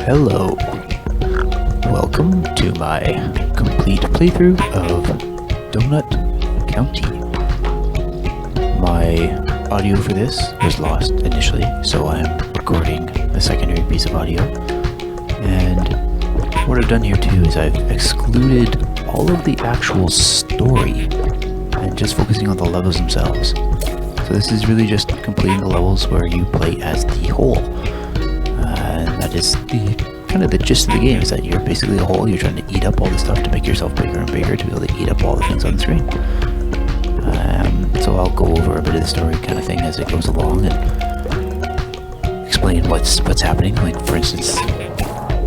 Hello. Welcome to my complete playthrough of Donut County. My audio for this was lost initially, so I'm recording a secondary piece of audio. And what I've done here too is I've excluded all of the actual story and just focusing on the levels themselves. So this is really just completing the levels where you play as the whole. And that is kind of the gist of the game, is that you're basically a whole. You're trying to eat up all the stuff to make yourself bigger and bigger to be able to eat up all the things on the screen. So I'll go over a bit of the story kind of thing as it goes along and explain what's happening. Like, for instance,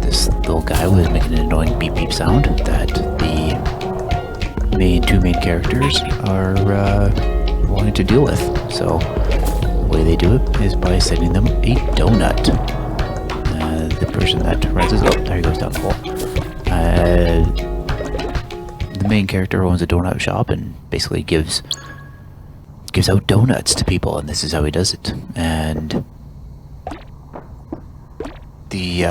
this little guy was making an annoying beep beep sound that the two main characters are wanting to deal with. So the way they do it is by sending them a donut. The person that runs this, there he goes down the hole. The main character owns a donut shop and basically gives out donuts to people, and this is how he does it. And the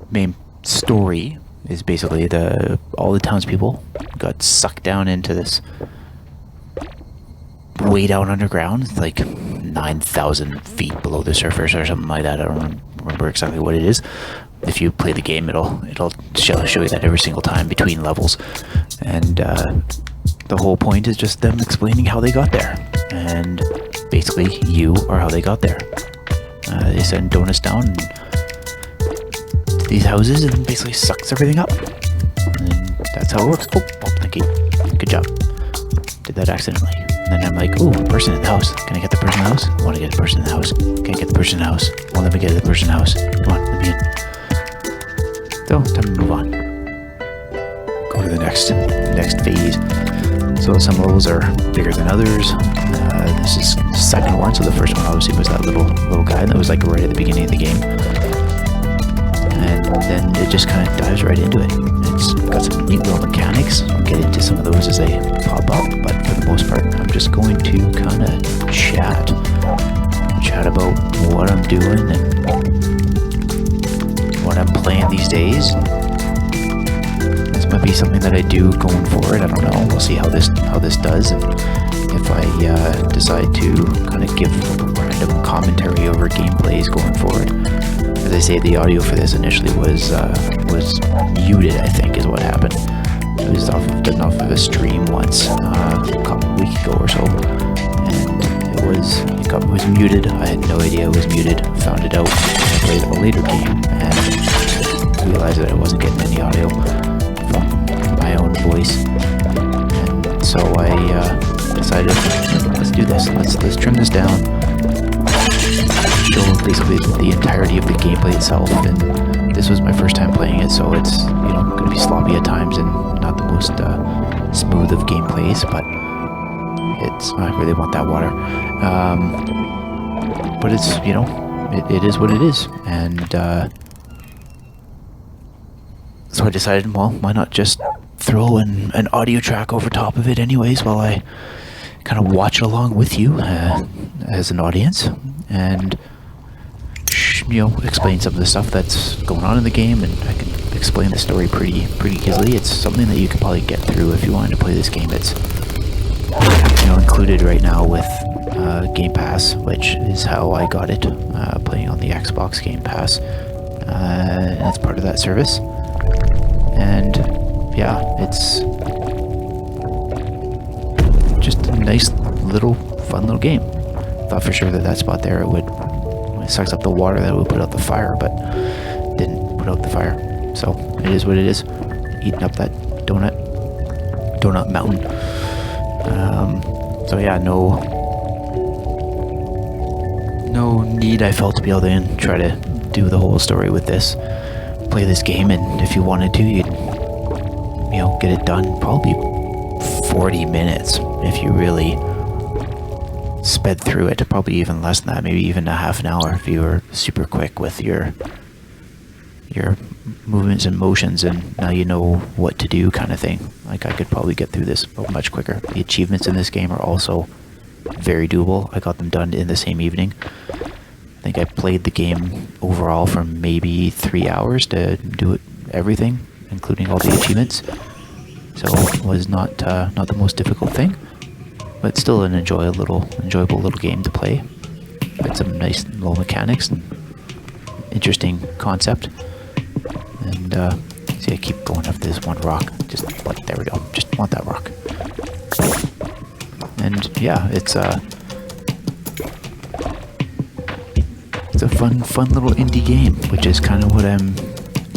main story is basically all the townspeople got sucked down into this way down underground, like 9,000 feet below the surface or something like that. I don't remember exactly what it is. If you play the game, it'll show you that every single time between levels. And the whole point is just them explaining how they got there. And basically, you are how they got there. They send donuts down to these houses and basically sucks everything up. And that's how it works. Oh, thank you. Good job. Did that accidentally. And then I'm like, ooh, person in the house. Can I get the person in the house? I want to get the person in the house. Can't get the person in the house. Well, let me get the person in the house. Come on, let me in. So, time to move on. Go to the next phase. So some levels are bigger than others. This is the second one. So the first one obviously was that little guy that was like right at the beginning of the game. And then it just kind of dives right into it. It's got some neat little mechanics. I'll get into some of those as they pop up, but for the most part, I'm just going to kind of chat about what I'm doing and what I'm playing these days. This might be something that I do going forward. I don't know. We'll see how this does, and if I decide to kind of give random commentary over gameplays going forward. As I say, the audio for this initially was muted, I think, is what happened. It was done off of a stream once, a couple weeks ago or so, and it was muted. I had no idea it was muted. Found it out when I played a later game and realized that I wasn't getting any audio from my own voice. And so I decided, let's do this. Let's trim this down. Show basically the entirety of the gameplay itself, and this was my first time playing it, so it's going to be sloppy at times and not the most smooth of gameplays, but I really want that water. But it's it is what it is, and so I decided, well, why not just throw an audio track over top of it anyways, while I kind of watch it along with you as an audience, and explain some of the stuff that's going on in the game, and I can explain the story pretty easily. It's something that you could probably get through if you wanted to play this game. It's included right now with Game Pass, which is how I got it, playing on the Xbox Game Pass, and it's part of that service. And yeah, it's just a nice little fun little game. Thought for sure that spot there when it sucks up the water, that it would put out the fire, but didn't put out the fire. So it is what it is. Eating up that donut mountain. So yeah, no need I felt to be able to try to do the whole story with this. Play this game, and if you wanted to, you'd get it done probably 40 minutes if you really sped through it. Probably even less than that, maybe even a half an hour if you were super quick with your movements and motions, and now you know what to do kind of thing. Like, I could probably get through this much quicker. The achievements in this game are also very doable. I got them done in the same evening. I think I played the game overall for maybe 3 hours to do it, everything, including all the achievements. So it was not the most difficult thing, but still an enjoyable little game to play. Had some nice little mechanics and interesting concept. And see, I keep going up this one rock. There we go. Just want that rock. And yeah, it's a fun little indie game, which is kind of what I'm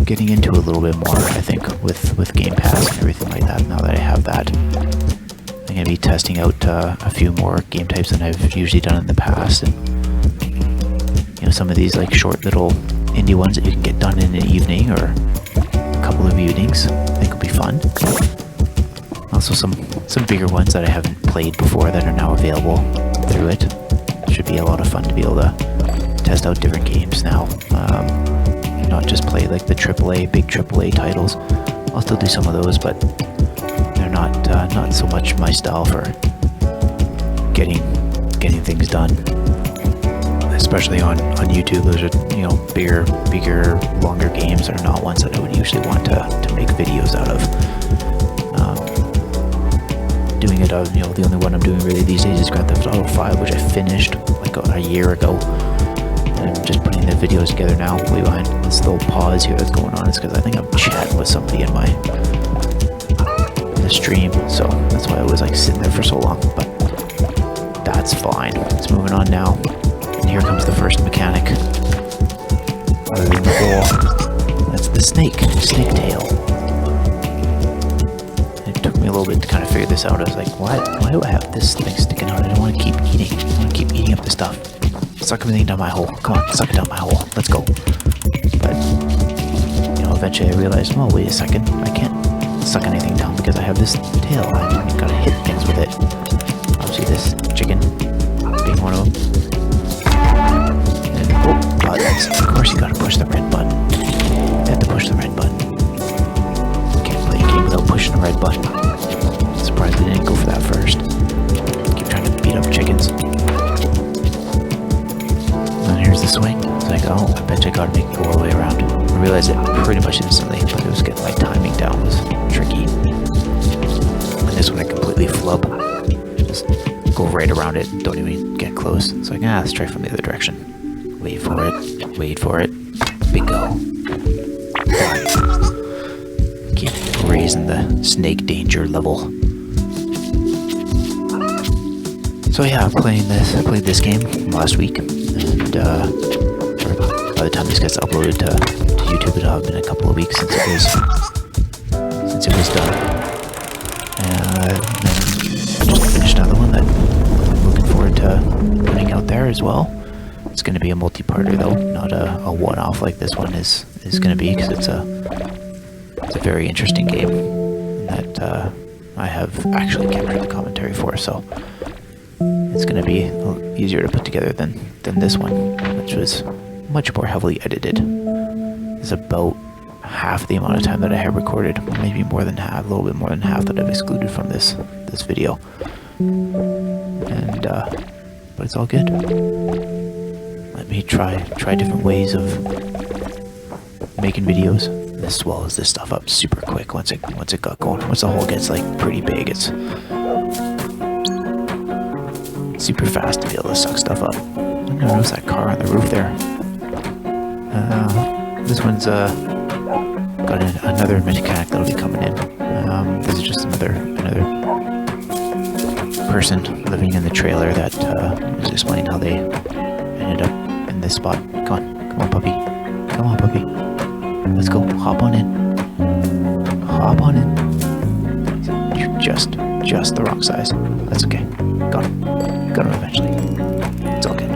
getting into a little bit more, I think, with Game Pass and everything like that. Now that I have that, I'm going to be testing out a few more game types than I've usually done in the past. And some of these like short little indie ones that you can get done in an evening or a couple of evenings, I think will be fun. Also some bigger ones that I haven't played before that are now available through it. Should be a lot of fun to be able to test out different games now. Not just play like the big AAA titles. I'll still do some of those, but they're not so much my style for getting things done. Especially on YouTube, those are bigger, longer games are not ones that I would usually want to make videos out of. Doing it, the only one I'm doing really these days is Grand Theft Auto 5, which I finished like a year ago. And I'm just putting the videos together now, way behind this little pause here that's going on. It's because I think I'm chatting with somebody in the stream, so that's why I was like sitting there for so long. But that's fine. It's moving on now. And here comes the first mechanic. Other than the hole. That's the snake tail. It took me a little bit to kind of figure this out. I was like, why do I have this thing sticking out? I don't want to keep eating. I want to keep eating up the stuff. Suck everything down my hole. Come on, suck it down my hole. Let's go. But, eventually I realized, oh, wait a second. I can't suck anything down because I have this tail. I've got to hit things with it. Obviously this chicken being one of them. Of course you gotta push the red button. You have to push the red button. Can't play a game without pushing the red button. Surprised they didn't go for that first. Keep trying to beat up chickens. And here's the swing. It's like, oh, I bet you I gotta make it go all the way around. I realized it pretty much instantly, but it was getting my timing down was tricky. And this one I completely flub. Just go right around it, don't even get close. It's like, let's try from the other direction. Wait for it. Bingo. Keep raising the snake danger level. So yeah, I played this game last week, and by the time this gets uploaded to YouTube, it'll have been a couple of weeks since it was done. And then just finished another one that I'm looking forward to putting out there as well. It's going to be a multi-parter though, not a one-off like this one is going to be, because it's a very interesting game that I have actually captured the commentary for, so it's going to be a little easier to put together than this one, which was much more heavily edited. It's about half the amount of time that I have recorded, maybe more than half, a little bit more than half that I've excluded from this video. And but it's all good. Let me try different ways of making videos. This swallows this stuff up super quick once it got going. Once the hole gets like pretty big, it's super fast to be able to suck stuff up. I never noticed that car on the roof there. This one's got another mechanic that'll be coming in. This is just another person living in the trailer that was explaining how they ended up in this spot. Come on, puppy. Come on, puppy. Let's go. Hop on in. Hop on in. You're just the wrong size. That's okay. Got him. Got him eventually. It's all good.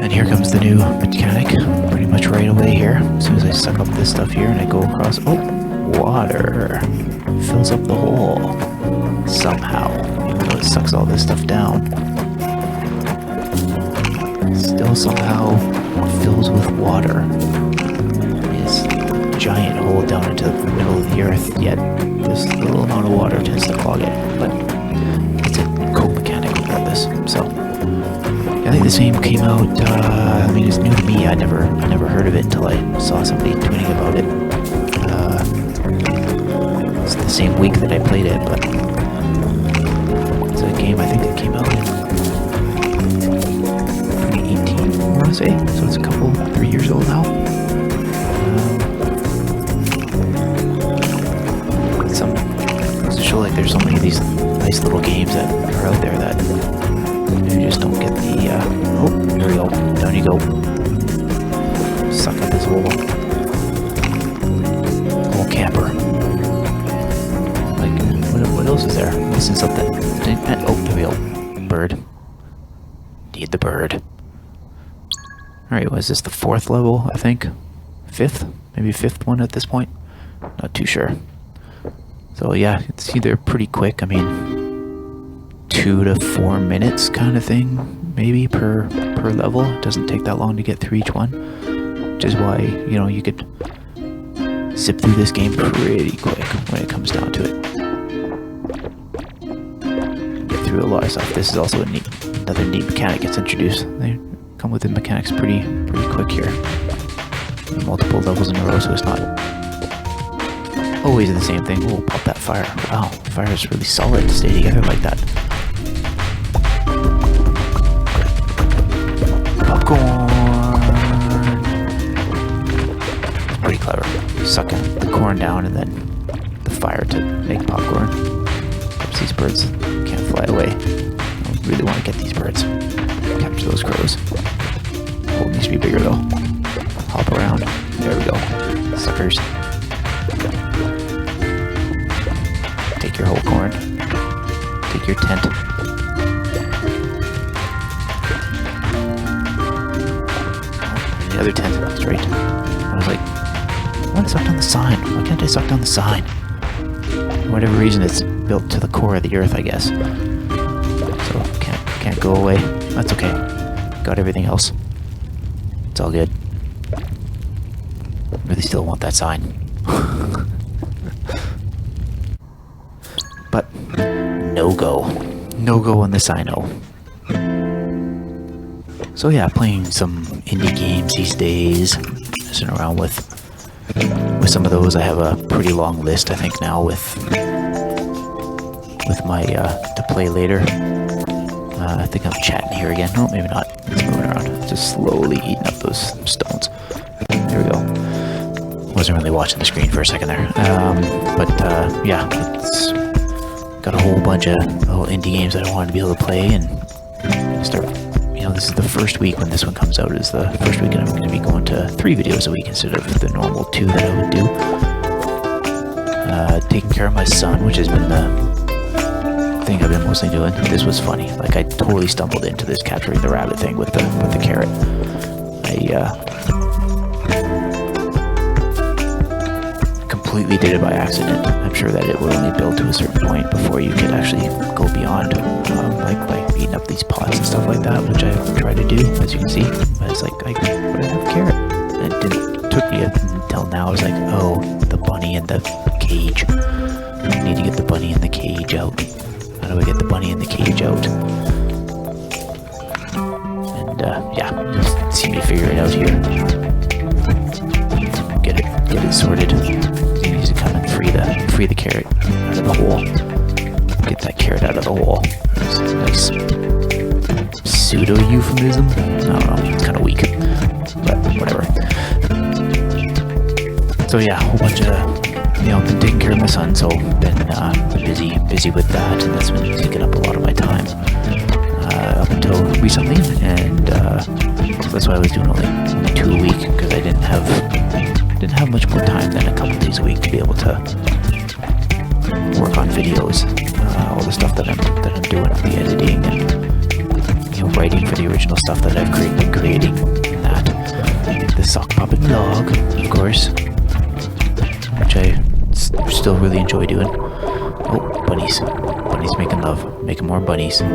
And here comes the new mechanic. Pretty much right away here. As soon as I suck up this stuff here and I go across. Oh, water. Fills up the hole. Somehow. Even though it sucks all this stuff down. Still somehow fills with water. This giant hole down into the middle of the earth, yet this little amount of water tends to clog it. But it's a cool mechanic regardless. So this game came out, I mean, it's new to me. I never heard of it until I saw somebody tweeting about it. It's the same week that I played it, but it's a game I think that came out in 2018, I want to say. So it's 3 years old now. Goes to show like there's so many of these nice little games that are out there that you just don't get the, oh, there we go, down you go. Suck up this whole camper. Like, what else is there? Missing something. Oh, there we go. Bird. Need the bird. Alright, was this the 4th level, I think? 5th? Maybe 5th one at this point? Not too sure. So yeah, it's either pretty quick, I mean, 2 to 4 minutes kind of thing, maybe per level. It doesn't take that long to get through each one, which is why, you know, you could zip through this game pretty quick when it comes down to it. Get through a lot of stuff. This is also another neat mechanic gets introduced. They come with the mechanics pretty quick here. Multiple levels in a row, so it's not always the same thing. Oh, pop that fire. Wow, fire is really solid to stay together like that. Popcorn! Pretty clever. Sucking the corn down and then the fire to make popcorn. Oops, these birds can't fly away. I really want to get these birds. Capture those crows. Hole needs to be bigger though. Hop around. There we go. Suckers. Take your whole corn. Take your tent. Oh, the other tent. That's right. I was like, I want to suck down the sign. Why can't I suck down the sign? For whatever reason, it's built to the core of the earth, I guess. So can't go away. That's okay. Got everything else. It's all good. Really still want that sign. But no go on this, I know. So yeah, playing some indie games these days, messing around with some of those. I have a pretty long list, I think, now with my to play later. I think I'm chatting here again. No, maybe not. It's moving around. Just slowly eating up those stones. There we go. Wasn't really watching the screen for a second there. Yeah, it's got a whole bunch of little indie games that I wanted to be able to play and start. You know, this is the first week when this one comes out. Is the first week I'm going to be going to 3 videos a week instead of the normal 2 that I would do. Taking care of my son, which has been the thing I've been mostly doing. This was funny. Like, I totally stumbled into this capturing the rabbit thing with the carrot. Completely did it by accident. I'm sure that it would only build to a certain point before you could actually go beyond, like beating up these pots and stuff like that, which I try to do, as you can see. But it's like, I have carrot. And it took me until now. I was like, oh, the bunny in the cage. I need to get the bunny in the cage out. How do I get the bunny in the cage out? And yeah, you'll see me figure it out here. Get it sorted. Needs to come and free the carrot out of the hole. Get that carrot out of the hole. That's a nice pseudo euphemism. I don't know. It's kind of weak, but whatever. So yeah, a whole bunch of been taking care of my son, so been busy with that, and that's been taking up a lot of my time up until recently, and so that's why I was doing only 2 a week, because I didn't have much more time than a couple days a week to be able to work on videos, all the stuff that I'm doing, the editing and writing for the original stuff that I've been creating, and that the sock puppet vlog, of course, which I still really enjoy doing. Oh, bunnies making love, making more bunnies. Try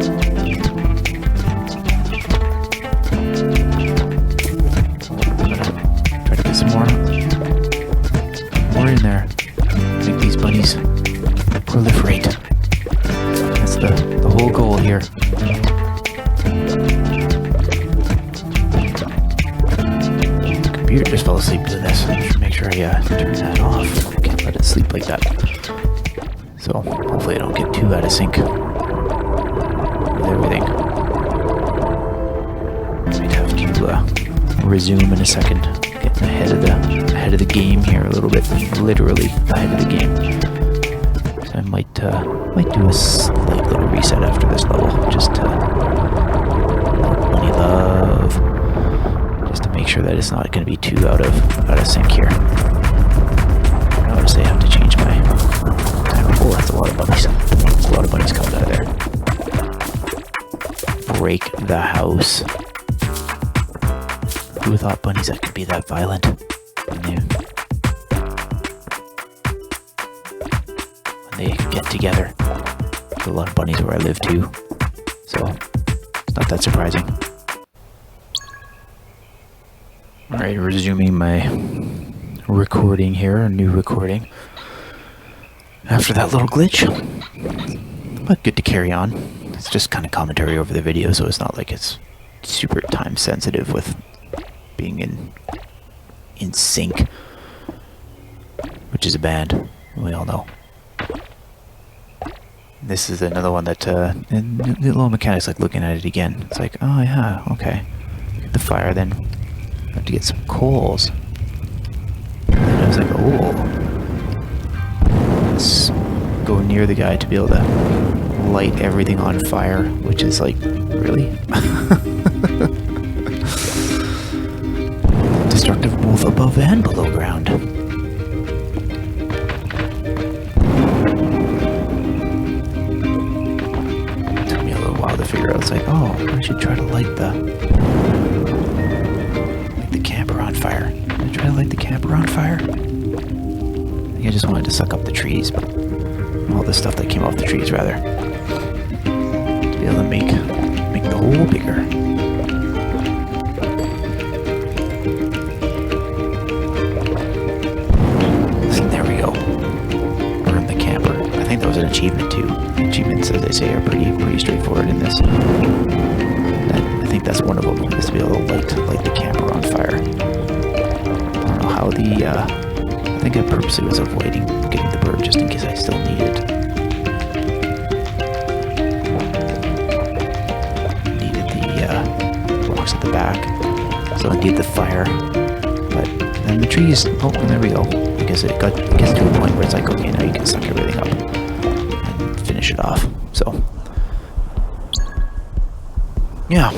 to get some more in there. Make these bunnies proliferate. That's the whole goal here. fall asleep doing this. I should make sure I turn that off. I can't let it sleep like that. So hopefully I don't get too out of sync with everything. Might have to resume in a second. Getting ahead of the game here a little bit. Literally ahead of the game. So I might do a slight little reset after this level, just to bunny love, just to make sure that it's not going to be too out of sync here. Notice I have to change my timer. Oh, that's a lot of bunnies. There's a lot of bunnies coming out of there. Break the house. Who thought bunnies that could be that violent? When they get together. There's a lot of bunnies where I live too, so it's not that surprising. Alright, resuming my recording here, a new recording. After that little glitch, but good to carry on. It's just kind of commentary over the video, so it's not like it's super time sensitive with being in sync, which is a band, we all know. This is another one that and the little mechanic's like looking at it again. It's like, oh yeah, okay. Get the fire, then have to get some coals. And I was like, oh, let's go near the guy to be able to light everything on fire, which is like, really? Destructive both above and below ground. Took me a little while to figure out. It's like, oh, I should try to light the camper on fire. Did I try to light the camper on fire? I think I just wanted to suck up the trees, but all the stuff that came off the trees, rather, to be able to make the hole bigger. An achievement too. Achievements, as they say, are pretty straightforward in this. I think that's one of them, is to be able to light the camper on fire. I don't know how I think I purposely was avoiding getting the bird just in case I still need it. Needed the rocks at the back, so I need the fire. But then the trees. Oh, and there we go. I guess it gets to a point where it's like, okay, now you can suck everything up. Finish it off. So yeah,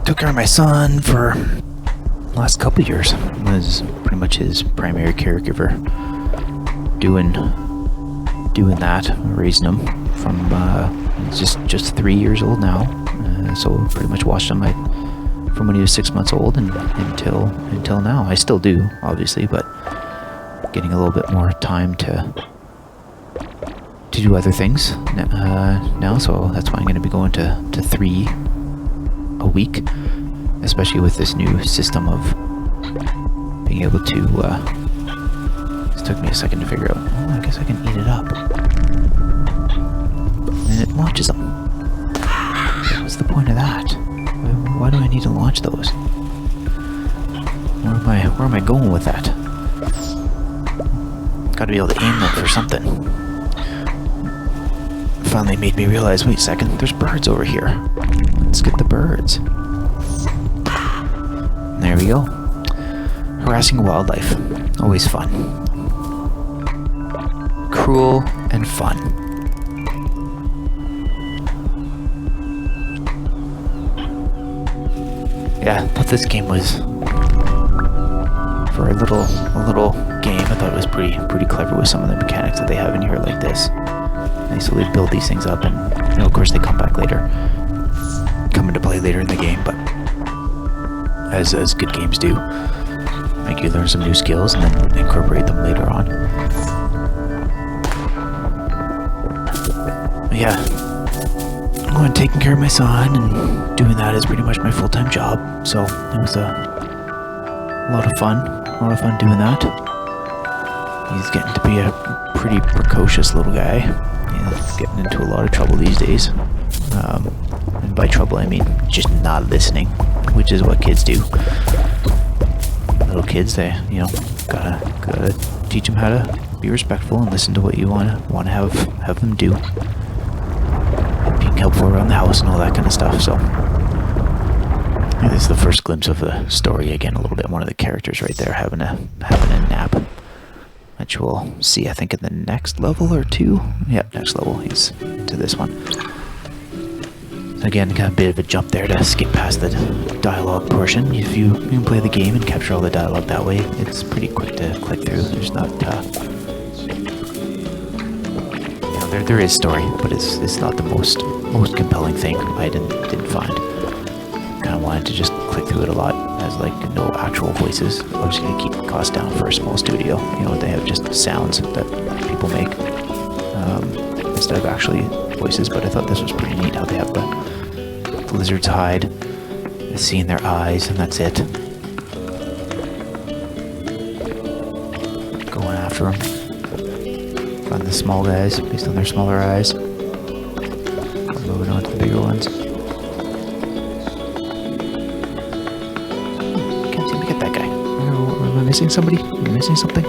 took care of my son for the last couple of years. Was pretty much his primary caregiver, doing that, raising him from just 3 years old now. So pretty much watched him from when he was 6 months old and until now. I still do, obviously, but getting a little bit more time to do other things now, so that's why I'm going to be going to 3 a week, especially with this new system of being able to it took me a second to figure out, oh, I guess I can eat it up, and it launches them. What's the point of that? Why do I need to launch those? Where am I going with that? Gotta be able to aim them for something. Finally made me realize, wait a second, there's birds over here. Let's get the birds. And there we go. Harassing wildlife. Always fun. Cruel and fun. Yeah, I thought this game was, for a little game, I thought it was pretty clever with some of the mechanics that they have in here like this. They slowly build these things up, and of course they come into play later in the game, but as good games do, make you learn some new skills and then incorporate them later on. But yeah, I'm taking care of my son, and doing that is pretty much my full-time job, so it was a lot of fun doing that. He's getting to be a pretty precocious little guy. He's getting into a lot of trouble these days. And by trouble, I mean just not listening, which is what kids do. little kids, they, gotta teach them how to be respectful and listen to what you wanna have them do. Being helpful around the house and all that kind of stuff. So this is the first glimpse of the story again. A little bit. One of the characters right there having a nap, which we'll see. I think in the next level or two. Yep, next level. He's to this one. Again, got a bit of a jump there to skip past the dialogue portion. If you can play the game and capture all the dialogue that way, it's pretty quick to click through. There's not, there is story, but it's not the most compelling thing. I didn't find. Kind of wanted to just click through it a lot, as like no actual voices. Obviously, to keep costs down for a small studio. They have just sounds that people make instead of actually voices. But I thought this was pretty neat how they have the lizard's hide, seeing their eyes, and that's it. Going after them. Find the small guys based on their smaller eyes. Moving on to the bigger ones. Can't seem to get that guy. Am I missing somebody? Am I missing something?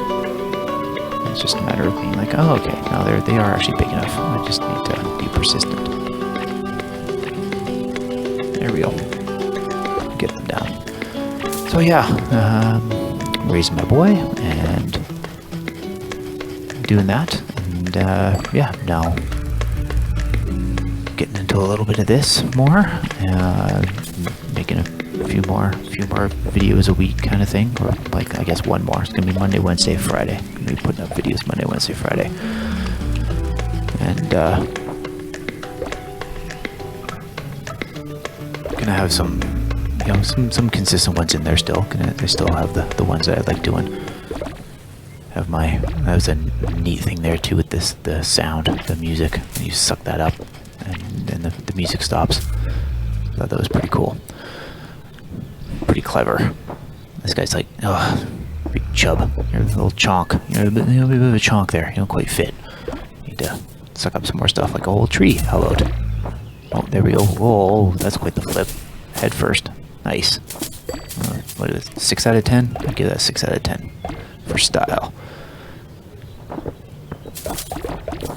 It's just a matter of being like, oh, okay, now they are actually big enough. I just need to be persistent. There we go. Get them down. So yeah, raising my boy and doing that, and yeah, now getting into a little bit of this more, making a few more videos a week kind of thing, or like I guess one more. It's gonna be Monday, Wednesday, Friday. I'm gonna be putting up videos Monday, Wednesday, Friday, and gonna have some consistent ones in there still. I still have the ones that I like doing. That was a neat thing there too with the sound, the music. You suck that up, and then the music stops. I thought that was pretty cool, pretty clever. This guy's like, oh, big chub. You're a little chonk. You're a bit of a chonk there. You don't quite fit. You need to suck up some more stuff, like a whole tree. How about? Oh, there we go. Oh, that's quite the flip. Head first. Nice. What is it? 6 out of 10? I'd give that 6 out of 10 for style.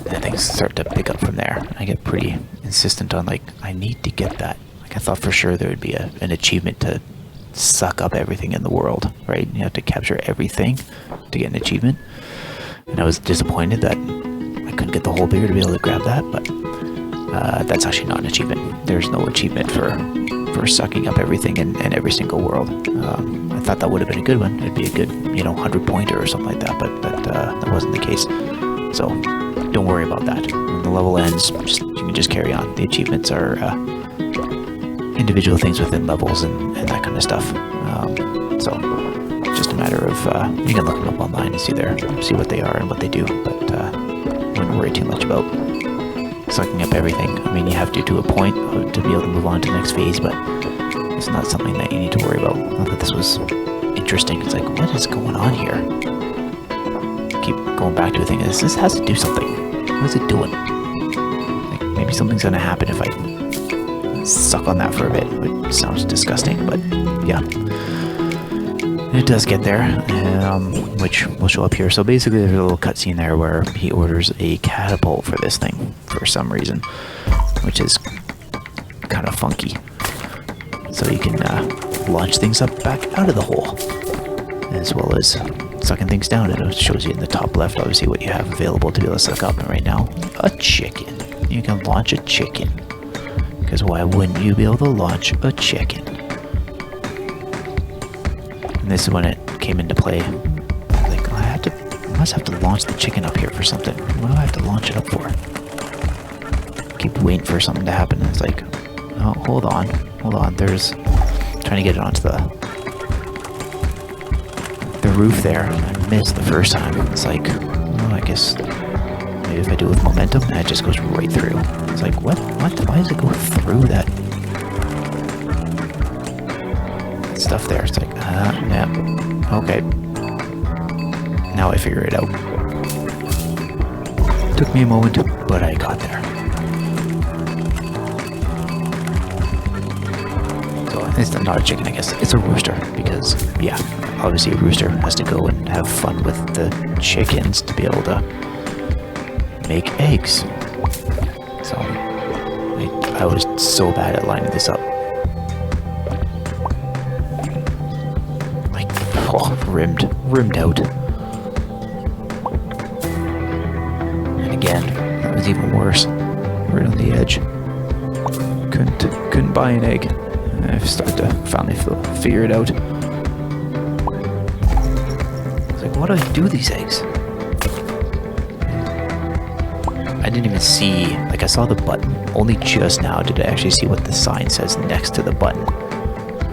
And things start to pick up from there. I get pretty insistent on, like, I need to get that. Like, I thought for sure there would be an achievement to suck up everything in the world, right? You have to capture everything to get an achievement. And I was disappointed that I couldn't get the whole beer to be able to grab that, but that's actually not an achievement. There's no achievement for sucking up everything in every single world. I thought that would have been a good one. It'd be a good, 100-pointer or something like that, but that wasn't the case. So don't worry about that. When the level ends, you can just carry on. The achievements are individual things within levels and that kind of stuff. So it's just a matter of you can look them up online and see what they are and what they do, but wouldn't worry too much about sucking up everything. I mean, you have to a point to be able to move on to the next phase, but it's not something that you need to worry about. I thought this was interesting. It's like, what is going on here? Keep going back to a thing. This has to do something. What is it doing? Like, maybe something's gonna happen if I suck on that for a bit, which sounds disgusting, but yeah. It does get there, which will show up here. So basically there's a little cutscene there where he orders a catapult for this thing for some reason, which is kind of funky. So you can launch things up back out of the hole, as well as sucking things down. It shows you in the top left, obviously, what you have available to be able to suck up. And right now, a chicken. You can launch a chicken. Because why wouldn't you be able to launch a chicken? And this is when it came into play. Like, I must have to launch the chicken up here for something. What do I have to launch it up for? Keep waiting for something to happen. And it's like, oh, hold on. There's trying to get it onto the roof there. I missed the first time. It's like, oh, I guess maybe if I do it with momentum, and it just goes right through. It's like, what? Why does it go through that stuff there? It's like, yeah, okay. Now I figure it out. Took me a moment, but I got there. So it's not a chicken, I guess. It's a rooster, because, yeah, obviously a rooster has to go and have fun with the chickens to be able to make eggs. So I was so bad at lining this up. Like, oh, rimmed out. And again, that was even worse. Right on the edge. Couldn't buy an egg. I've started to finally figure it out. It's like, what do I do with these eggs? I didn't even see, like I saw the button. Only just now did I actually see what the sign says next to the button,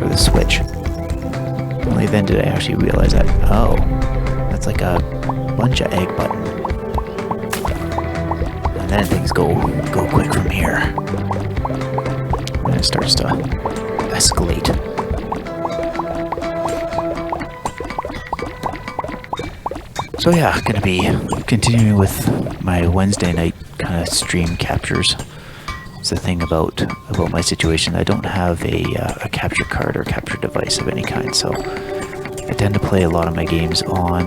or the switch. Only then did I actually realize that, oh, that's like a bunch of egg button. And then things go quick from here. And it starts to escalate. So yeah, gonna be continuing with my Wednesday night kind of stream captures. It's the thing about my situation. I don't have a capture card or capture device of any kind, so I tend to play a lot of my games on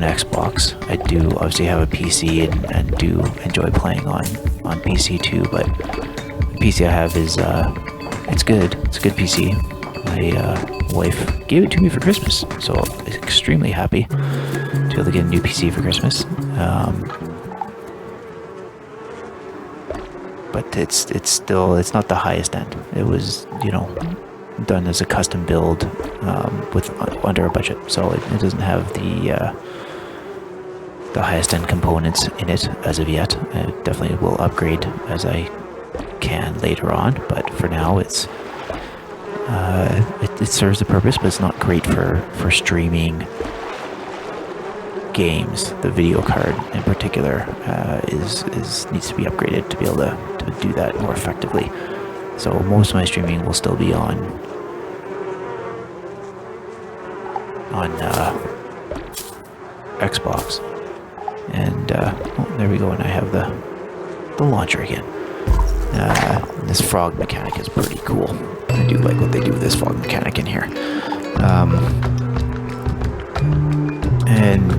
Xbox. I do obviously have a PC and do enjoy playing on PC too, but the PC I have is it's good. It's a good PC. My wife gave it to me for Christmas, so I'm extremely happy to be able to get a new PC for Christmas. But it's not the highest end. It was, done as a custom build with under a budget, so it doesn't have the highest end components in it as of yet. I definitely will upgrade as I can later on, but for now it serves the purpose, but it's not great for streaming games. The video card in particular needs to be upgraded to be able to do that more effectively. So most of my streaming will still be on Xbox, and there we go. And I have the launcher again. This frog mechanic is pretty cool. I do like what they do with this frog mechanic in here. And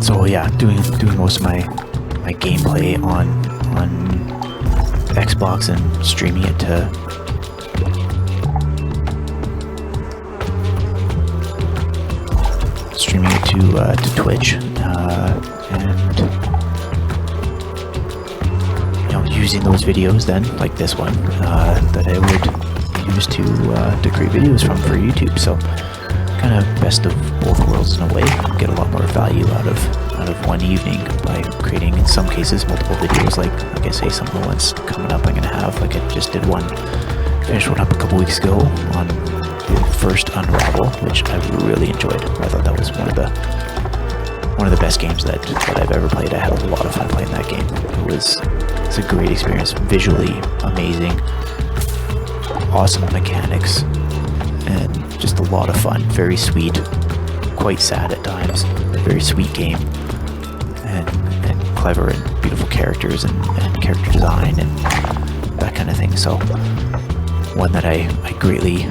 so yeah, doing most of my gameplay on Xbox and streaming it to Twitch, and using those videos then, like this one, that I would use to create videos from for YouTube. So kind of best of both worlds in a way. Get a lot more value out of one evening by creating, in some cases, multiple videos. Like I say, some of the ones coming up I'm gonna have. Like I just finished one up a couple weeks ago on the first Unravel, which I really enjoyed. I thought that was one of the best games that I've ever played. I had a lot of fun playing that game. It's a great experience, visually amazing, awesome mechanics, and just a lot of fun. Very sweet, quite sad at times, a very sweet game, and clever and beautiful characters and character design and that kind of thing. So one that I greatly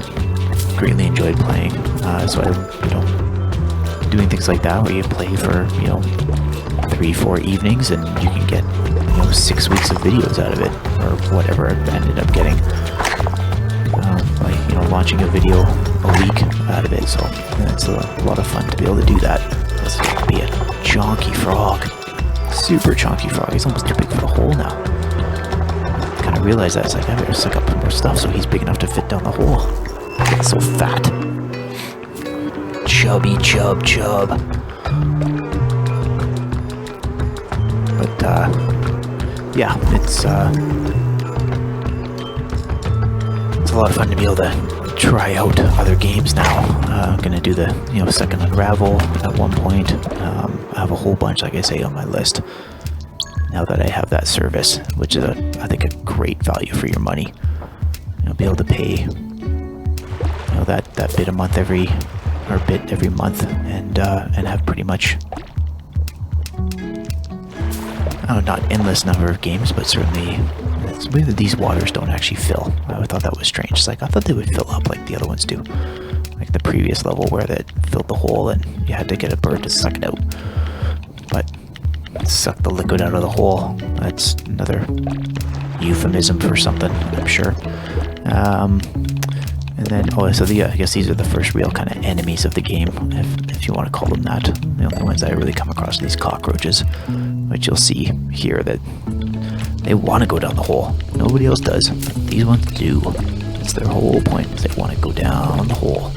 enjoyed playing. So I, doing things like that where you play for 3-4 evenings and you can get 6 weeks of videos out of it, or whatever I ended up getting, by launching a video a week out of it. So it's a lot of fun to be able to do that. This would be a chunky frog, super chunky frog. He's almost too big for the hole now. Kind of realized that. It's like I better suck up more stuff so he's big enough to fit down the hole. It's so fat, chubby chub. But yeah, it's a lot of fun to be able to try out other games now. I'm gonna do the second Unravel at one point. I have a whole bunch, like I say, on my list now that I have that service, which is I think a great value for your money. Be able to pay that bit every month, and have pretty much, not endless number of games, but certainly It's weird that these waters don't actually fill. I thought that was strange. It's like, I thought they would fill up like the other ones do. Like the previous level where that filled the hole and you had to get a bird to suck it out. But suck the liquid out of the hole. That's another euphemism for something, I'm sure. And then, I guess these are the first real kind of enemies of the game, if you want to call them that. The only ones that I really come across are these cockroaches, which you'll see here that they want to go down the hole. Nobody else does. These ones do. That's their whole point, is they want to go down the hole.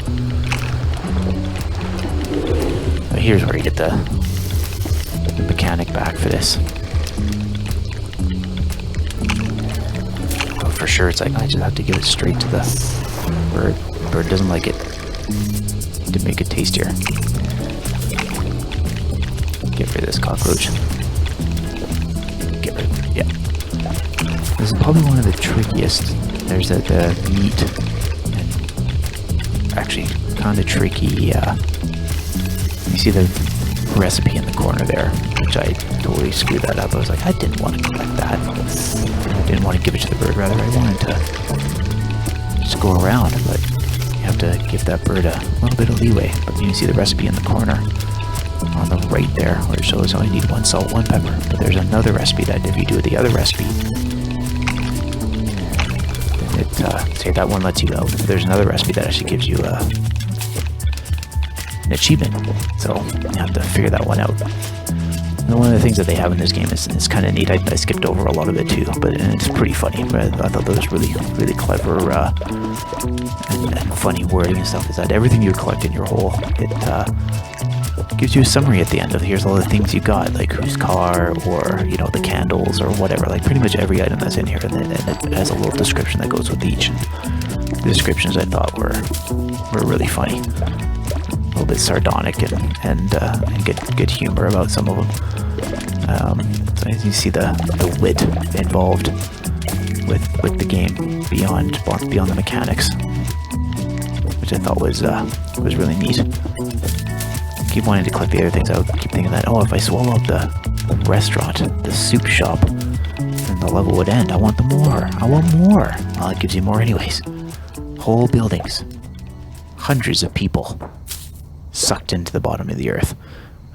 But here's where you get the mechanic back for this. Oh, for sure, it's like, I just have to give it straight to the bird. Bird doesn't like it. To make it tastier. Get rid of this cockroach. Get rid of it, yeah. This is probably one of the trickiest. There's the meat. And actually, kind of tricky. You see the recipe in the corner there, which I totally screwed that up. I was like, I didn't want to collect that. I didn't want to give it to the bird, rather. I wanted to just go around, but you have to give that bird a little bit of leeway. But you can see the recipe in the corner on the right there, where it shows I need 1 salt, 1 pepper. But there's another recipe that if you do the other recipe, then it, say that one lets you out. There's another recipe that actually gives you an achievement. So you have to figure that one out. And one of the things that they have in this game is kind of neat. I skipped over a lot of it too, but it's pretty funny. I thought that was really clever and funny wording and stuff. Is that everything you collect in your hole, it gives you a summary at the end of here's all the things you got, like whose car, or you know, the candles or whatever. Like pretty much every item that's in here, and it has a little description that goes with each. And the descriptions I thought were really funny. A little bit sardonic and good humor about some of them. So you see the wit involved with the game beyond the mechanics, which I thought was really neat. I keep wanting to collect the other things. I would keep thinking that, oh, if I swallow up the restaurant, the soup shop, then the level would end. I want more. I want more. Well, it gives you more anyways. Whole buildings, hundreds of people sucked into the bottom of the earth.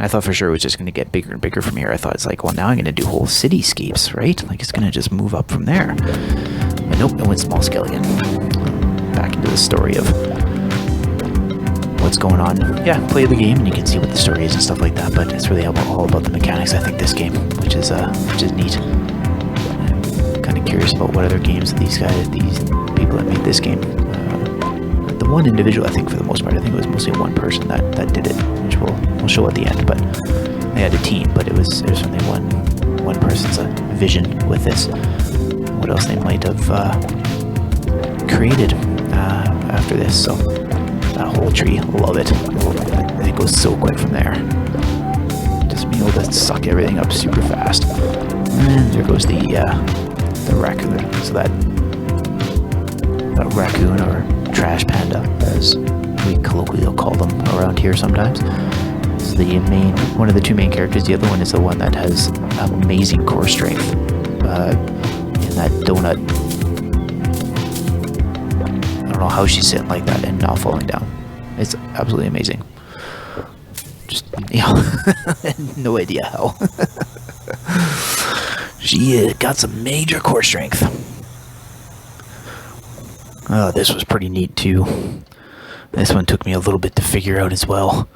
I thought for sure it was just going to get bigger and bigger from here. I thought it's like, well, now I'm going to do whole cityscapes, right? Like it's going to just move up from there. But nope, it went small scale again. Back into the story of what's going on. Yeah, play the game and you can see what the story is and stuff like that. But it's really all about the mechanics. I think this game, which is neat. I'm kind of curious about what other games these people that made this game. The one individual, I think for the most part, I think it was mostly one person that did it, which we'll show at the end. But they had a team, but it was only one person's vision with this. What else they might have created after this? So that whole tree, love it. It goes so quick from there. Just be able to suck everything up super fast. And there goes the raccoon. So that raccoon or trash panda, as we colloquially call them around here sometimes, is the one of the two main characters. The other one is the one that has amazing core strength in that donut. I don't know how she's sitting like that and not falling down. It's absolutely amazing. Just, no idea how. She got some major core strength. Oh, this was pretty neat too. This one took me a little bit to figure out as well.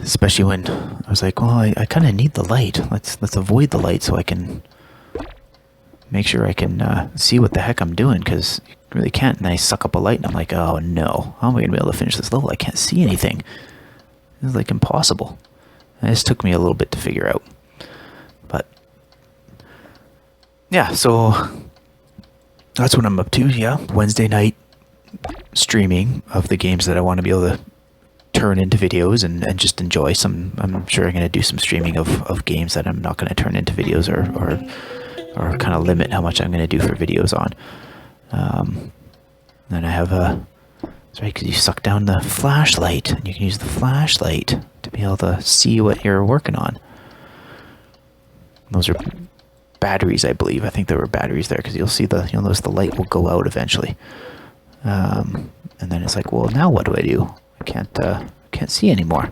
Especially when I was like, well, I kind of need the light. Let's avoid the light so I can make sure I can see what the heck I'm doing, because you really can't. And I suck up a light and I'm like, oh no, how am I going to be able to finish this level? I can't see anything. It's like impossible. And this took me a little bit to figure out. But yeah, so that's what I'm up to. Yeah, Wednesday night streaming of the games that I want to be able to turn into videos and just enjoy some. I'm sure I'm going to do some streaming of games that I'm not going to turn into videos or kind of limit how much I'm going to do for videos on. Then I have that's right, because you suck down the flashlight and you can use the flashlight to be able to see what you're working on. Those are batteries, I believe. I think there were batteries there, because you'll notice the light will go out eventually. And then it's like, well, now what do I do? I can't see anymore.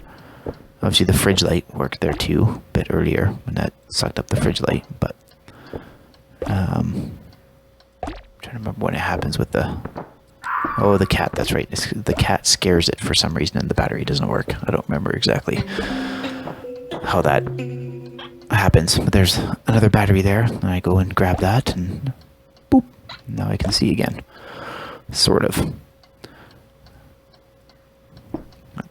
Obviously, the fridge light worked there too, a bit earlier when that sucked up the fridge light. But I'm trying to remember when it happens with the cat. That's right. The cat scares it for some reason, and the battery doesn't work. I don't remember exactly how that happens. But there's another battery there, and I go and grab that, and boop. Now I can see again, sort of.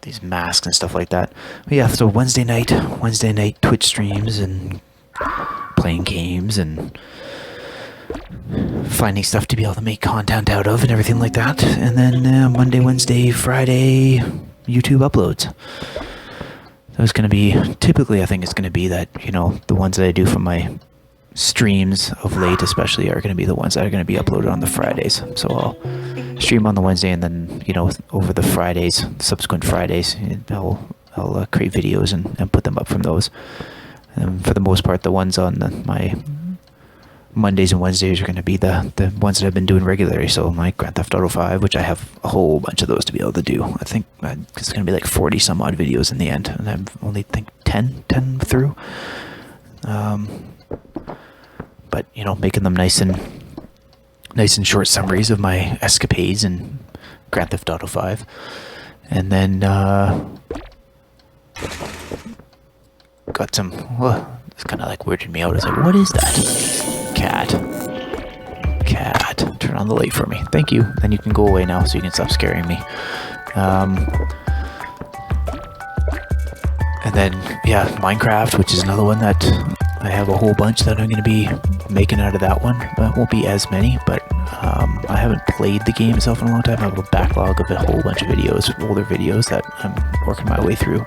These masks and stuff like that. But yeah, so Wednesday night Twitch streams and playing games and finding stuff to be able to make content out of and everything like that. And then Monday, Wednesday, Friday, YouTube uploads. So it's going to be, typically I think it's going to be that, the ones that I do from my streams of late especially are going to be the ones that are going to be uploaded on the Fridays. So I'll stream on the Wednesday, and then over the Fridays, subsequent Fridays, I'll create videos and put them up from those. And for the most part, the ones on my Mondays and Wednesdays are going to be the ones that I've been doing regularly. So my Grand Theft Auto 5, which I have a whole bunch of those to be able to do. I think it's going to be like 40 some odd videos in the end, and I've only think 10 through. But making them nice and short summaries of my escapades in Grand Theft Auto 5. And then got some, it's kind of like weirded me out. It's like, what is that? Cat, turn on the light for me. Thank you. Then you can go away now, so you can stop scaring me. And then, yeah, Minecraft, which is another one that I have a whole bunch that I'm going to be making out of that one. It won't be as many, but I haven't played the game itself in a long time. I have a backlog of a whole bunch of videos, older videos that I'm working my way through.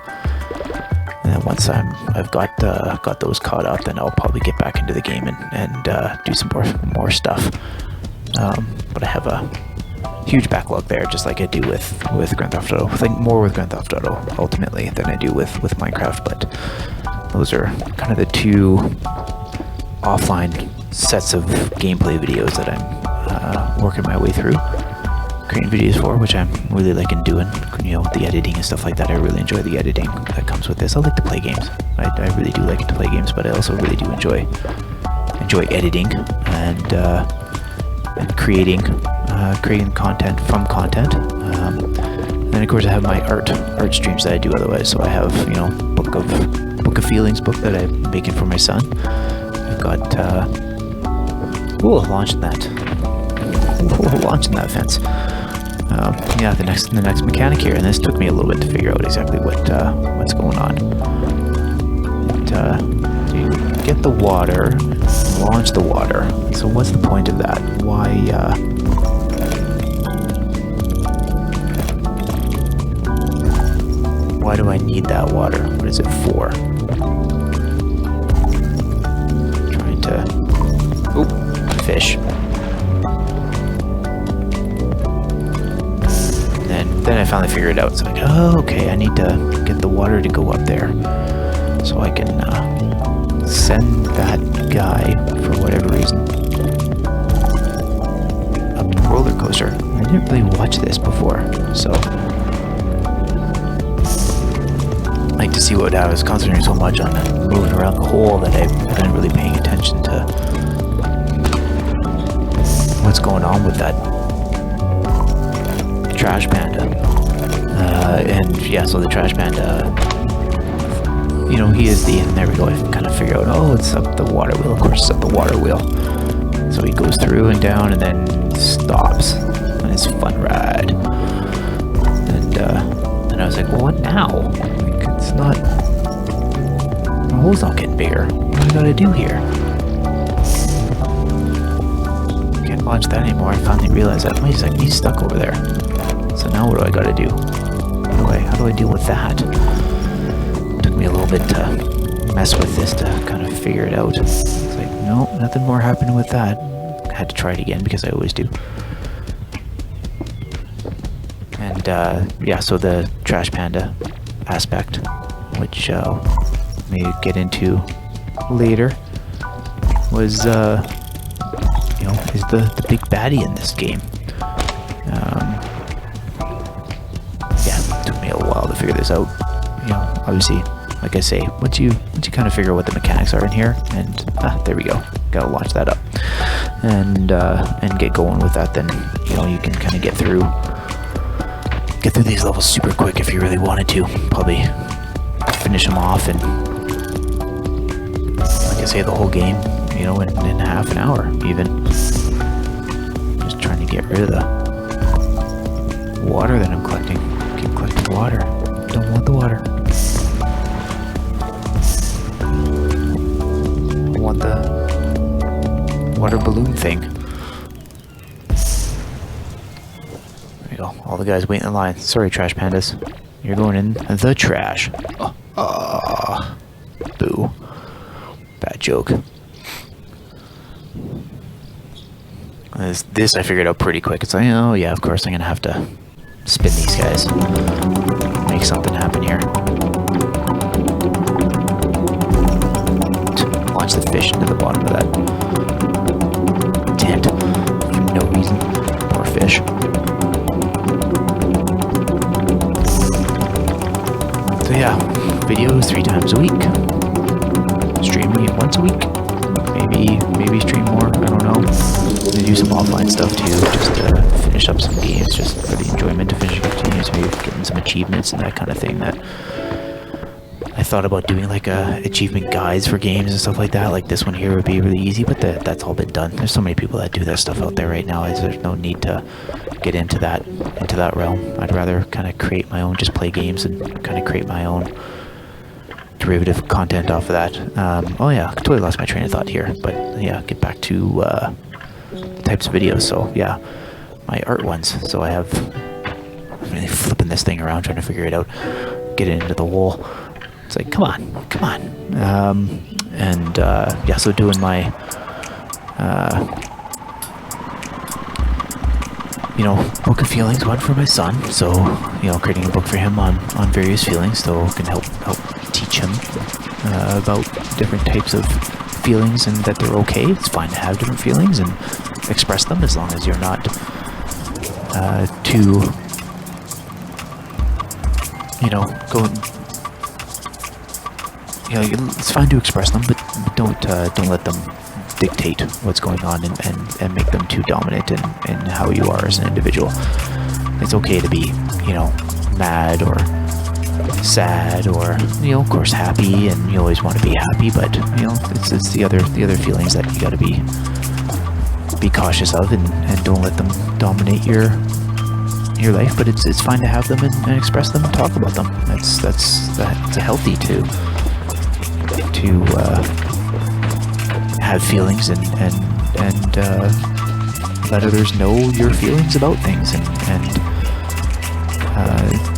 And then once I've got those caught up, then I'll probably get back into the game and do some more stuff. But I have a huge backlog there, just like I do with Grand Theft Auto. I think more with Grand Theft Auto ultimately than I do with Minecraft, but those are kind of the two offline sets of gameplay videos that I'm working my way through, creating videos for, which I'm really liking doing. The editing and stuff like that. I really enjoy the editing that comes with this. I like to play games. I really do like to play games, but I also really do enjoy editing and creating content from content. And then of course I have my art streams that I do otherwise. So I have book of feelings book that I'm making for my son. I've got launching that fence. Yeah, the next mechanic here, and this took me a little bit to figure out exactly what's going on. You get the water, launch the water. So what's the point of that? Why do I need that water? What is it for? Trying to fish. Then I finally figured it out. It's like, oh, okay, I need to get the water to go up there so I can send that guy, for whatever reason, up the roller coaster. I didn't really watch this before, so I like to see what I was concentrating so much on moving around the hole that I wasn't really paying attention to what's going on with that trash panda. And yeah, so the trash panda, he is and there we go, I kind of figure out, oh, it's up the water wheel. Of course it's up the water wheel. So he goes through and down and then stops on his fun ride. And I was like, well, what now? It's not, the hole's not getting bigger. What do I gotta do here? Can't launch that anymore. I finally realized that, wait a second, he's stuck over there. So now what do I gotta do? How do I deal with that? Took me a little bit to mess with this to kind of figure it out. It's like, no, nothing more happened with that. I had to try it again because I always do. And yeah, so the trash panda aspect, which may get into later. was, you know, is the big baddie in this game. Yeah, it took me a while to figure this out. You know, obviously, like I say, once you kind of figure out what the mechanics are in here, and there we go. Gotta launch that up, and get going with that. Then you know you can kind of get through these levels super quick if you really wanted to. Probably finish them off, and like I say, the whole game, you know, in half an hour even. Just trying to get rid of the water that I'm collecting. Keep collecting water. Don't want the water. I want the water balloon thing. There you go. All the guys waiting in line. Sorry, trash pandas. You're going in the trash. Boo. Bad joke. This I figured out pretty quick. It's like, oh yeah, of course I'm gonna have to spin these guys. Make something happen here. Launch the fish into the bottom of that tent for no reason. Poor fish. So yeah, videos 3 times a week. Streaming it once a week. Maybe stream more. I don't know. I'm gonna do some offline stuff too, just to finish up some games, just for the enjoyment of finishing up games, maybe getting some achievements and that kind of thing. That I thought about doing, like achievement guides for games and stuff like that. Like this one here would be really easy, but that's all been done. There's so many people that do that stuff out there right now. There's no need to get into that realm. I'd rather kind of create my own, just play games and kind of create my own derivative content off of that. Oh yeah, I totally lost my train of thought here, but yeah, get back to types of videos. So yeah, my art ones. So I'm really flipping this thing around trying to figure it out, get it into the hole. It's like, come on. Yeah, so doing my you know, book of feelings, one for my son. So, you know, creating a book for him on various feelings, so can help teach him about different types of feelings, and that they're okay. It's fine to have different feelings and express them, as long as you're not too, you know, you know, it's fine to express them, but don't let them dictate what's going on and make them too dominant in how you are as an individual. It's okay to be, you know, mad or sad, or, you know, of course happy, and you always want to be happy, but, you know, it's the other feelings that you got to be cautious of, and don't let them dominate your life. But it's fine to have them and express them and talk about them. That's healthy to have feelings and let others know your feelings about things, and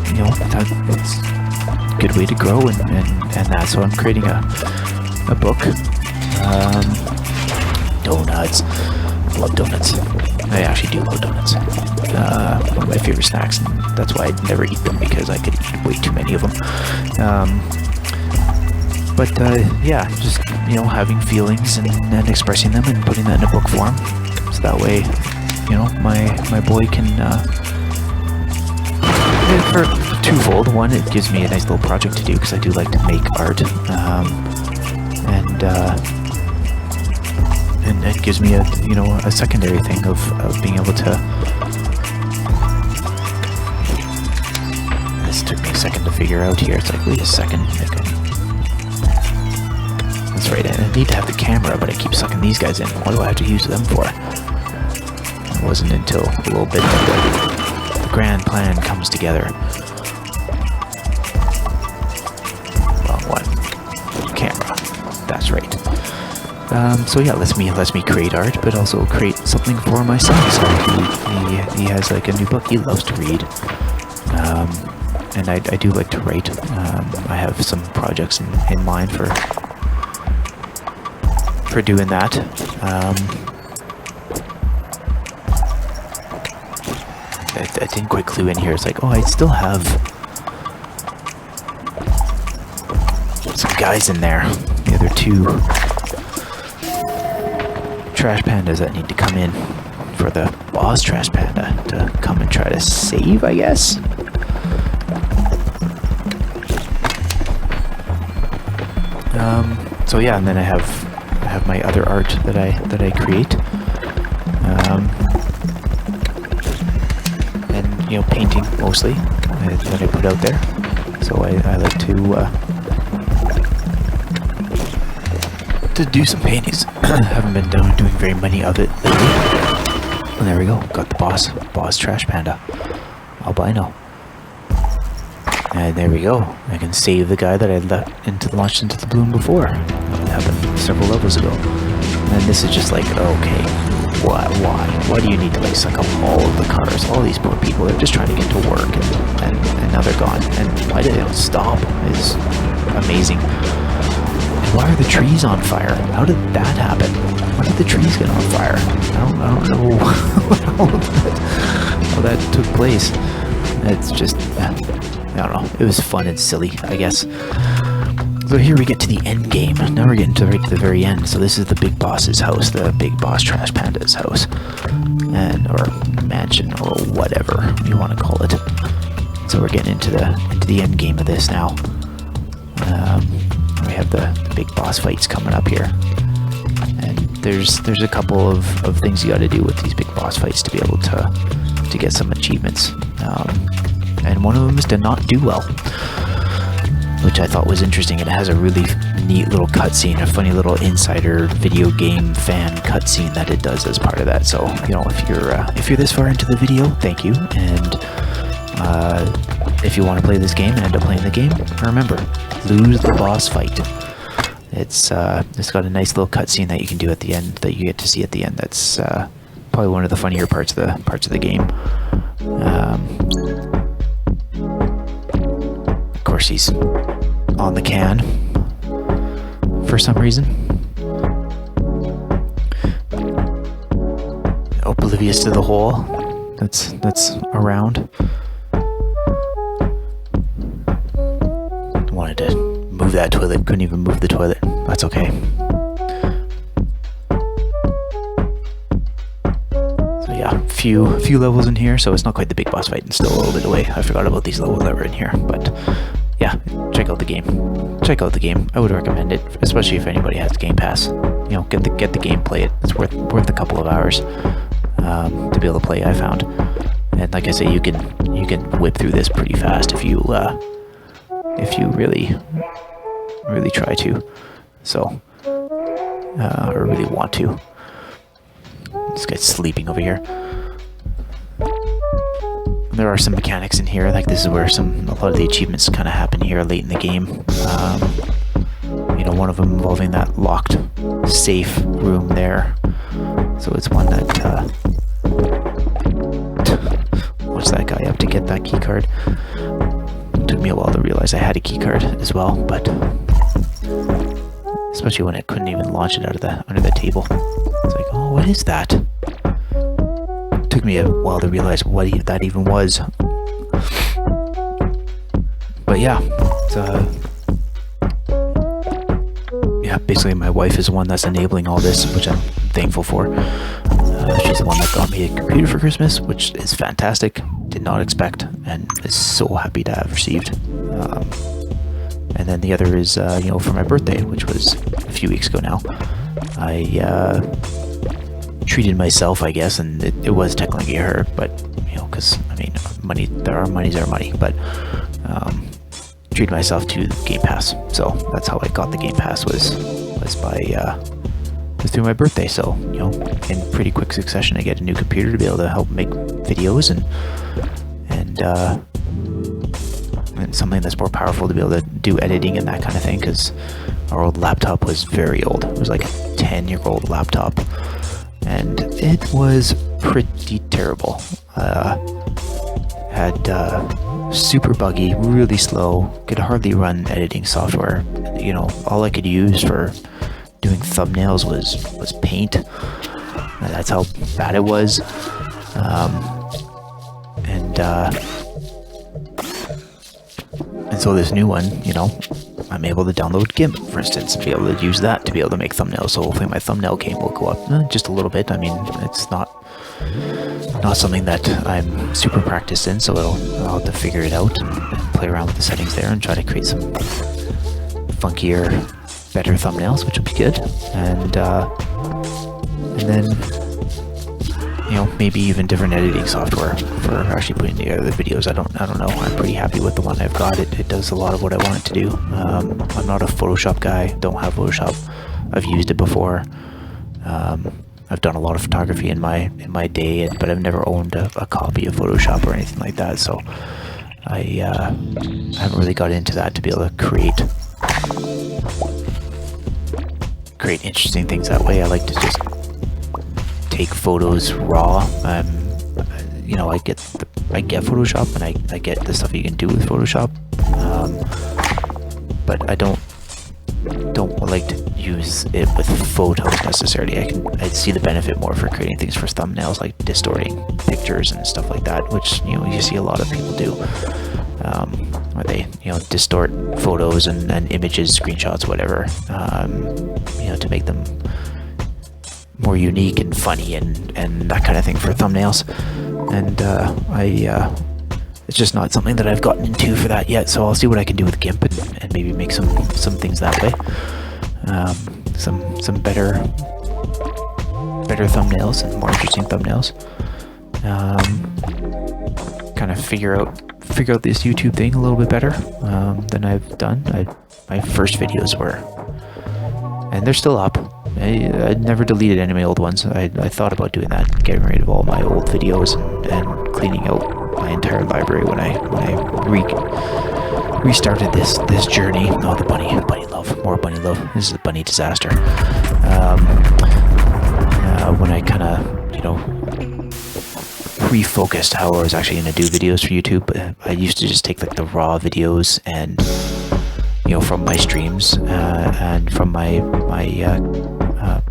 you know, it's a good way to grow, and that. So I'm creating a book. Donuts. I love donuts. I actually do love donuts. One of my favorite snacks, and that's why I never eat them, because I could eat way too many of them. But yeah, just, you know, having feelings and expressing them and putting that in a book form, so that way, you know, my boy can, for twofold. One, it gives me a nice little project to do, because I do like to make art, and it gives me a secondary thing of being able to. This took me a second to figure out here. It's like, wait a second. That's right, I need to have the camera, but I keep sucking these guys in. What do I have to use them for? It wasn't until a little bit that the grand plan comes together. Wrong one. Camera. That's right. So yeah, lets me create art, but also create something for my son. So he has like a new book. He loves to read. And I do like to write. I have some projects in mind for doing that. I didn't quite clue in here. It's like, oh, I still have some guys in there. The other two trash pandas that need to come in for the boss trash panda to come and try to save, I guess. So yeah, and then I have my other art that I create, and you know, painting mostly that I put out there. So I like to do some paintings. Haven't been doing very many of it lately. And there we go, got the boss trash panda albino. And there we go. I can save the guy that I launched into the balloon before. That happened several levels ago. And this is just like, okay, why? Why do you need to like suck up all of the cars? All these poor people, they're just trying to get to work, and now they're gone. And why did they don't stop is amazing. And why are the trees on fire? How did that happen? Why did the trees get on fire? I don't know how that took place. It's just, I don't know. It was fun and silly, I guess. So here we get to the end game. Now we're getting right to the very end. So this is the big boss's house, the big boss trash panda's house, or mansion, or whatever you want to call it. So we're getting into the end game of this now. We have the big boss fights coming up here, and there's a couple of things you got to do with these big boss fights to be able to get some achievements. And one of them is to not do well, which I thought was interesting. It has a really neat little cutscene, a funny little insider video game fan cutscene that it does as part of that. So, you know, if you're this far into the video, thank you. And if you want to play this game and end up playing the game, remember, lose the boss fight. It's got a nice little cutscene that you can do at the end, that you get to see at the end. That's probably one of the funnier parts of the game. Of course, he's on the can for some reason. Oblivious to the hole that's around. Wanted to move that toilet, couldn't even move the toilet. That's okay. So yeah, few levels in here, so it's not quite the big boss fight, and still a little bit away. I forgot about these levels that were in here, but yeah, check out the game. Check out the game. I would recommend it, especially if anybody has Game Pass. You know, get the game, play it. It's worth a couple of hours to be able to play, I found. And like I say, you can whip through this pretty fast if you really try to. So or really want to. This guy's sleeping over here. There are some mechanics in here, like this is where a lot of the achievements kind of happen here late in the game. You know, one of them involving that locked safe room there. So it's one that what's that guy up to get that key card? It took me a while to realize I had a key card as well, but especially when I couldn't even launch it out of under the table. It's like, oh, what is that? Took me a while to realize what that even was. But yeah, yeah, basically my wife is the one that's enabling all this, which I'm thankful for. She's the one that got me a computer for Christmas, which is fantastic. Did not expect, and is so happy to have received. And then the other is, you know, for my birthday, which was a few weeks ago now. I treated myself, I guess, and it was technically her, but you know, because I mean, money's our money, but treated myself to Game Pass. So that's how I got the Game Pass was through my birthday. So you know, in pretty quick succession, I get a new computer to be able to help make videos and something that's more powerful to be able to do editing and that kind of thing, because our old laptop was very old. It was like a 10-year-old laptop, and it was pretty terrible. Had super buggy, really slow, could hardly run editing software. You know, all I could use for doing thumbnails was Paint. That's how bad it was. And so this new one, you know, I'm able to download GIMP, for instance, and be able to use that to be able to make thumbnails. So hopefully my thumbnail game will go up just a little bit. I mean, it's not something that I'm super practiced in, so I'll have to figure it out and play around with the settings there and try to create some funkier, better thumbnails, which will be good. And then, you know, maybe even different editing software for actually putting together the videos. I don't know. I'm pretty happy with the one I've got. It does a lot of what I want it to do. I'm not a Photoshop guy. Don't have Photoshop. I've used it before. I've done a lot of photography in my day, but I've never owned a copy of Photoshop or anything like that. So I haven't really got into that to be able to create interesting things that way. I like to just take photos raw. You know, I get Photoshop, and I get the stuff you can do with Photoshop, but I don't like to use it with photos necessarily. I see the benefit more for creating things for thumbnails, like distorting pictures and stuff like that, which, you know, you see a lot of people do, where they, you know, distort photos and images, screenshots, whatever, you know, to make them more unique and funny and that kind of thing for thumbnails. And it's just not something that I've gotten into for that yet, so I'll see what I can do with GIMP and maybe make some things that way. Some better thumbnails and more interesting thumbnails. Kind of figure out this YouTube thing a little bit better than I've done. My first videos were, and they're still up. I never deleted any of my old ones. I thought about doing that, getting rid of all my old videos and cleaning out my entire library when I restarted this journey. Oh, the bunny love, more bunny love. This is a bunny disaster. When I kind of, you know, refocused how I was actually going to do videos for YouTube, I used to just take like the raw videos and, you know, from my streams and from my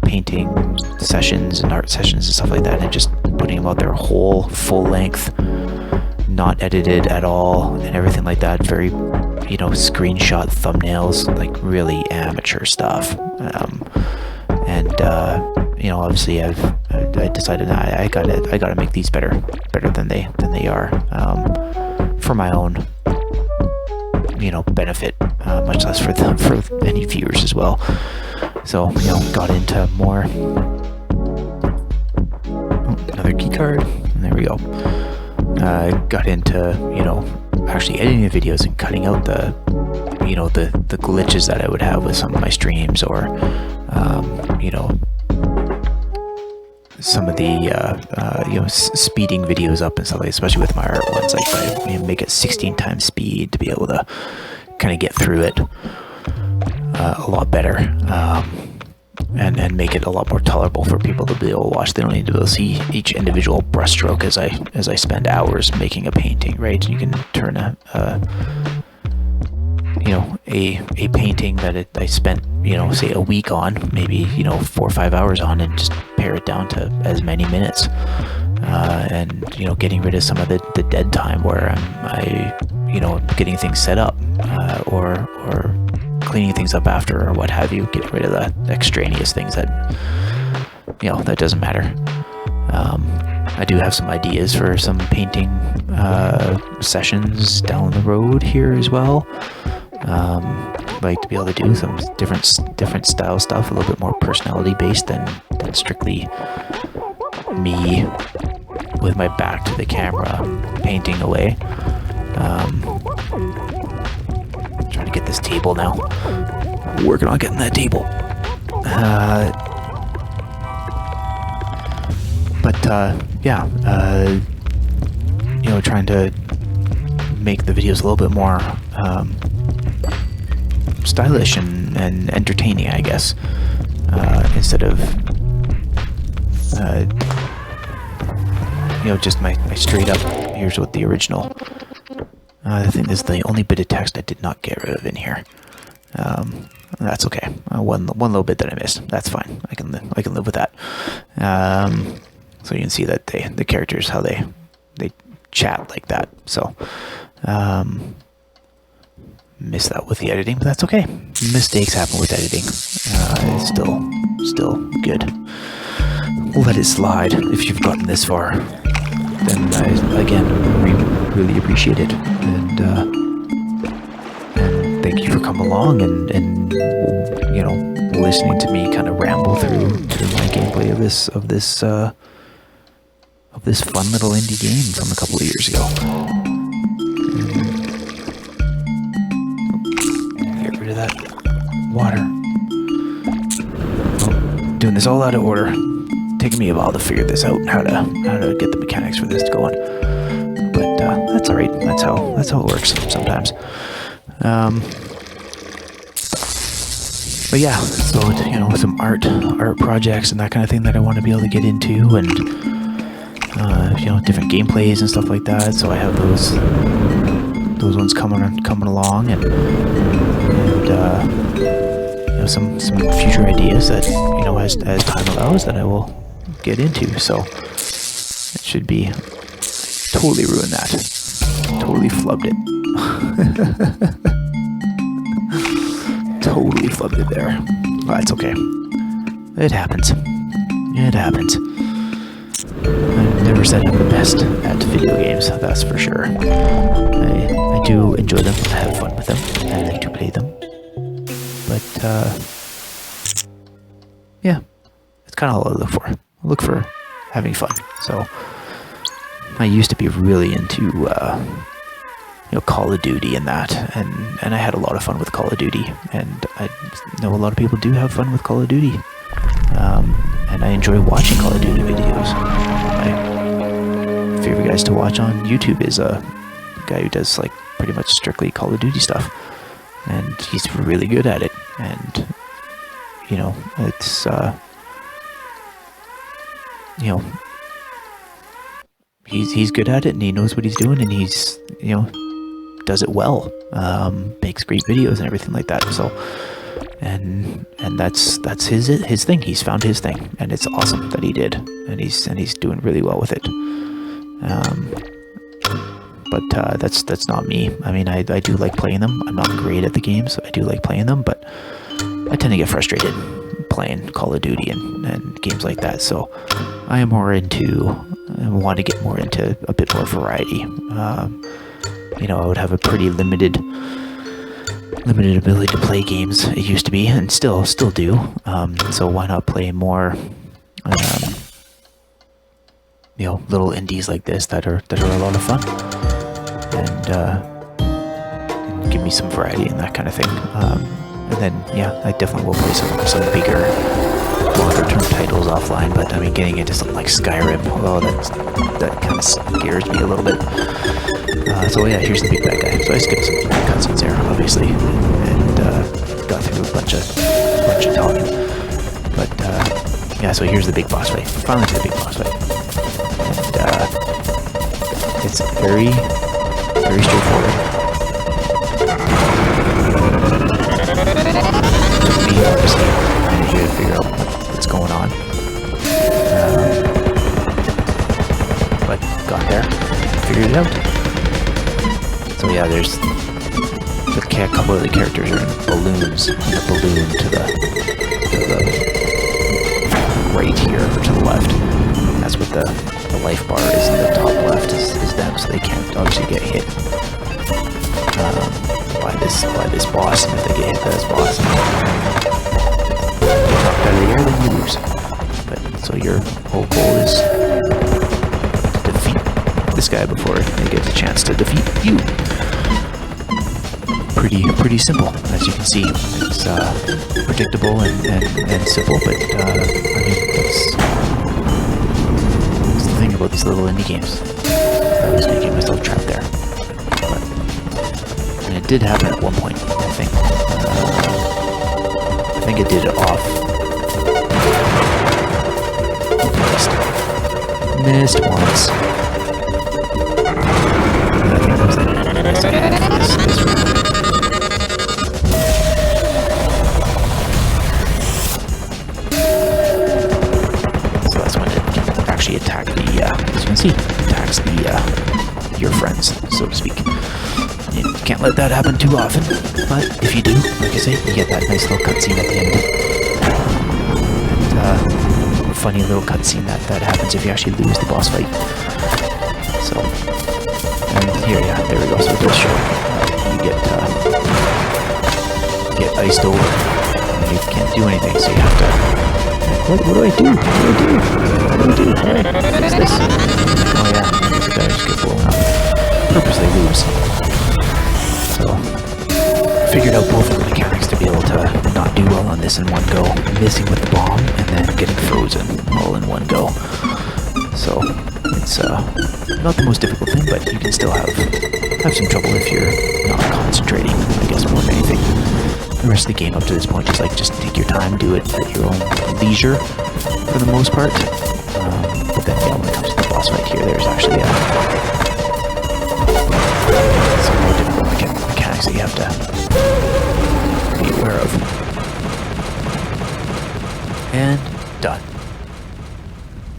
painting sessions and art sessions and stuff like that, and just putting them out there whole, full length, not edited at all, and everything like that. Very, you know, screenshot thumbnails, like really amateur stuff. You know, obviously I decided I gotta make these better than they are, for my own, you know, benefit, much less for any viewers as well. So, you know, got into more. Another key card, and there we go. Got into, you know, actually editing the videos and cutting out the, you know, the glitches that I would have with some of my streams, or you know, some of the you know, speeding videos up and stuff like, especially with my art ones, like I make it 16 times speed to be able to kind of get through it a lot better, and make it a lot more tolerable for people to be able to watch. They don't need to be able to see each individual brushstroke as I spend hours making a painting, right? You can turn you know, a painting that I spent, you know, say a week on, maybe, you know, 4 or 5 hours on, and just pare it down to as many minutes, and, you know, getting rid of some of the dead time where I you know, getting things set up, or cleaning things up after, or what have you, getting rid of the extraneous things that, you know, that doesn't matter. I do have some ideas for some painting sessions down the road here as well. Like to be able to do some different style stuff, a little bit more personality based than strictly me with my back to the camera painting away. Trying to get this table now. Working on getting that table. Yeah, you know, trying to make the videos a little bit more stylish and entertaining, I guess, instead of you know, just my straight up, here's what the original. I think this is the only bit of text I did not get rid of in here. That's okay. One little bit that I missed. That's fine. I can live with that. So you can see that the characters, how they chat like that. So miss that with the editing, but that's okay. Mistakes happen with editing. It's still good. Let it slide if you've gotten this far. Then I, again, really appreciate it. And thank you for coming along and you know, listening to me kind of ramble through my gameplay of this fun little indie game from a couple of years ago. Get rid of that water. Oh, doing this all out of order. Taking me a while to figure this out, how to get the mechanics for this going. But that's all right. That's how it works sometimes. But yeah, so you know, some art projects and that kind of thing that I want to be able to get into, and you know, different gameplays and stuff like that. So I have those ones coming along, and you know, some future ideas that, you know, as time allows, that I will get into. So it should be totally ruined that. Totally flubbed it. Totally flubbed it there. Well, that's okay. It happens. It happens. I've never said I'm the best at video games, that's for sure. I do enjoy them, I have fun with them, I like to play them. But, yeah, it's kind of all I look for. I look for having fun. So, I used to be really into, you know, Call of Duty and that, and I had a lot of fun with Call of Duty, and I know a lot of people do have fun with Call of Duty. And I enjoy watching Call of Duty videos. My favorite guys to watch on YouTube is a guy who does like pretty much strictly Call of Duty stuff, and he's really good at it. And you know, it's you know, he's good at it, and he knows what he's doing, and he's, you know, does it well. Makes great videos and everything like that. So. And that's his thing. He's found his thing, and it's awesome that he did, and he's doing really well with it. But that's not me. I mean, I do like playing them. I'm not great at the games. I do like playing them, but I tend to get frustrated playing Call of Duty and games like that. So I am more into. I want to get more into a bit more variety. You know, I would have a pretty limited ability to play games. It used to be, and still do. So why not play more, you know, little indies like this that are a lot of fun, and give me some variety and that kind of thing. And then yeah, I definitely will play some bigger, longer term titles offline. But I mean, getting into something like Skyrim, that kind of scares me a little bit. So yeah, here's the big bad guy. So I skipped some cutscenes there, obviously, and got through a bunch of talking. But yeah, so here's the big boss fight. Finally to the big boss fight, and it's very straightforward. For me, obviously, I need to figure out what's going on. But got there, figured it out. So yeah, there's a couple of the characters are in balloons, and the balloon to the right here, or to the left. That's what the life bar is in the top left is them, so they can't obviously get hit by this boss. And if they get hit by this boss, knocked out of the air, then you lose. But so your whole goal is to defeat this guy before he gets a chance to defeat you. Pretty simple, as you can see. It's predictable and simple, but I mean, that's the thing about these little indie games. I was making myself trapped there, and it did happen at one point. I think it did it off. Missed once. I think that was the second half of this room. Attack the, as you can see, attacks the your friends, so to speak. You can't let that happen too often, but if you do, like I say, you get that nice little cutscene at the end. And a funny little cutscene that happens if you actually lose the boss fight. So, and here, yeah, there we go. So it does show you get iced over. And you can't do anything, so you have to. What do I do? What do? What is this? Oh yeah, these guys just get blown up. Purposely lose. So, figured out both of the mechanics to be able to not do well on this in one go, missing with the bomb, and then getting frozen all in one go. So, it's not the most difficult thing, but you can still have some trouble if you're not concentrating, I guess, more than anything. The rest of the game up to this point is like, just take your time, do it at your own leisure, for the most part. But then, yeah, when it comes to the boss fight here, there's actually some more difficult mechanics that you have to be aware of. And done.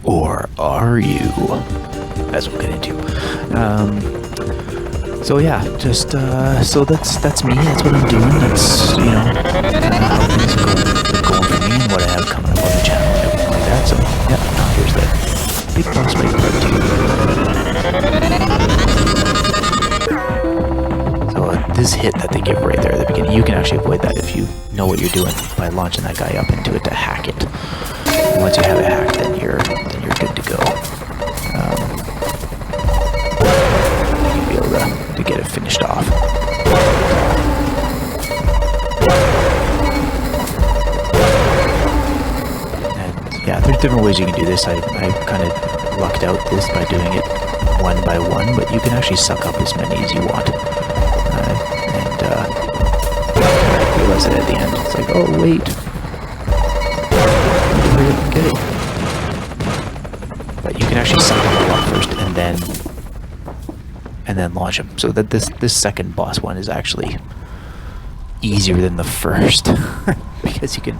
Or are you? As we'll get into. So yeah, just so that's me. That's what I'm doing. That's, you know, kind of how things are going for me and what I have coming up on the channel and everything like that. So yeah, now here's the big boss fight part 2. So this hit that they give right there at the beginning, you can actually avoid that if you know what you're doing by launching that guy up into it to hack it. And once you have it hacked, then you're good to go. You'll be able to get it finished off. And yeah, there's different ways you can do this. I kind of lucked out this by doing it one by one, but you can actually suck up as many as you want. I realized that at the end. It's like, oh wait. Get it. But you can actually suck them up first and then launch them. So that this second boss one is actually easier than the first because you can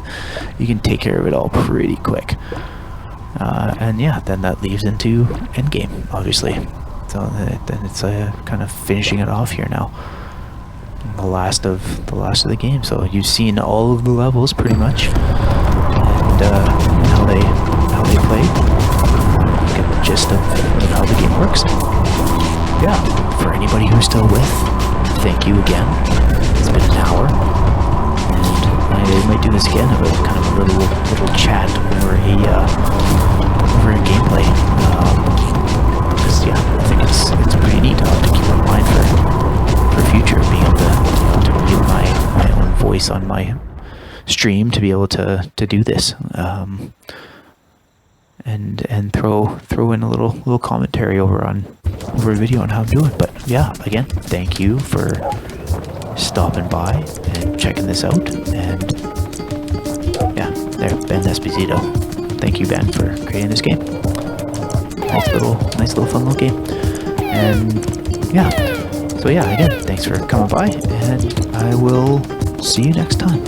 take care of it all pretty quick. And yeah, then that leads into endgame, obviously. So then it's kind of finishing it off here now. The last of the game. So you've seen all of the levels pretty much, and how they play. Get the gist of how the game works. Yeah, for anybody who's still with, thank you again. It's been an hour, and I might do this again. Have a kind of a little chat over a gameplay. Because yeah, I think it's pretty neat. I'll have to keep in mind for future, being able to use my own voice on my stream to be able to do this, and throw in a little commentary over a video on how I'm doing. But yeah, again, thank you for stopping by and checking this out. And yeah, there, Ben Esposito. Thank you, Ben, for creating this game. Nice little fun little game. And yeah. So yeah, again, thanks for coming by, and I will see you next time.